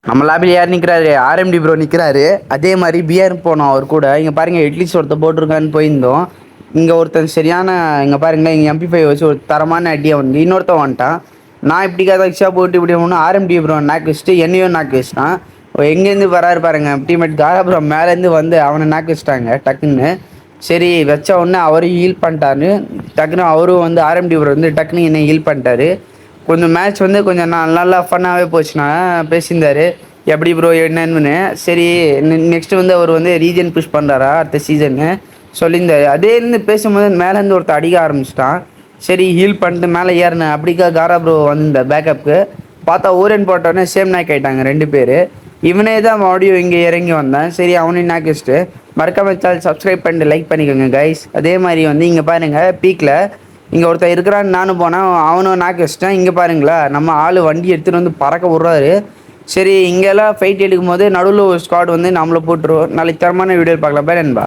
நம்ம லாபியில் யார் நிற்கிறாரு? ஆர்எம்டி ப்ரோ நிற்கிறாரு. அதே மாதிரி பிஆர் போனோம் அவர் கூட. இங்கே பாருங்கள் எட்லிஸ்ட் ஒருத்தர் போட்டிருக்கான்னு போயிருந்தோம். இங்கே ஒருத்தன் சரியான இங்கே பாருங்களேன் இங்கே MP5 வச்சு ஒரு தரமான அடியை வந்து இன்னொருத்தன் வந்துட்டான். நான் இப்படி கதைச்சா போட்டு இப்படி ஒன்று ஆர்எம்டி ப்ரோ நாக்கு வச்சுட்டு என்னையும் நாக்கு வச்சுட்டான். எங்கேருந்து வராரு பாருங்க டீம்மேட் காரா ப்ரோ மேலேருந்து வந்து அவனை நாக்கு வச்சுட்டாங்க டக்குன்னு. சரி வச்ச உடனே அவரும் ஹீல் பண்ணிட்டாரு. டக்குன்னு அவரும் வந்து ஆர்எம்டி ப்ரோ வந்து டக்குன்னு என்னை ஹீல் பண்ணிட்டாரு. கொஞ்சம் மேட்ச் வந்து கொஞ்சம் நல்லா ஃபன்னாகவே போச்சுண்ணா பேசியிருந்தார் எப்படி ப்ரோ என்னன்னு. சரி நெக்ஸ்ட்டு வந்து அவர் வந்து ரீஜன் புஷ் பண்ணுறாரா அடுத்த சீசன்னு சொல்லியிருந்தார். அதேருந்து பேசும்போது மேலேருந்து ஒருத்தர் அடிக்க ஆரம்பிச்சிட்டான். சரி ஹீல் பண்ணிட்டு மேலே ஏறினேன் அப்படிக்கா காரா ப்ரோ வந்திருந்தார் பேக்கப்புக்கு. பார்த்தா ஊரன் போட்டோடனே சேம் நாக் ஆகிட்டாங்க 2 பேர். இவனே தான் மறுபடியும் இங்கே இறங்கி வந்தான். சரி அவனையும் நாக் வச்சுட்டு மறக்காம சேனல் சப்ஸ்கிரைப் பண்ணிட்டு லைக் பண்ணிக்கோங்க கைஸ். அதே மாதிரி வந்து இங்கே பாருங்கள் பீக்கில் இங்கே ஒருத்தன் இருக்கிறான்னு நானும் போனேன். அவனும் நாக்கு வச்சிட்டேன். இங்கே பாருங்களா நம்ம ஆள் வண்டி எடுத்துகிட்டு வந்து பறக்க விட்றாரு. சரி இங்கெல்லாம் ஃபைட் எடுக்கும் போது நடுவில் ஒரு ஸ்குவாட் வந்து நம்மளை போட்டுருவோம். நாளைக்கு தரமான வீடியோ பார்க்கலாம். பேர் என்பா.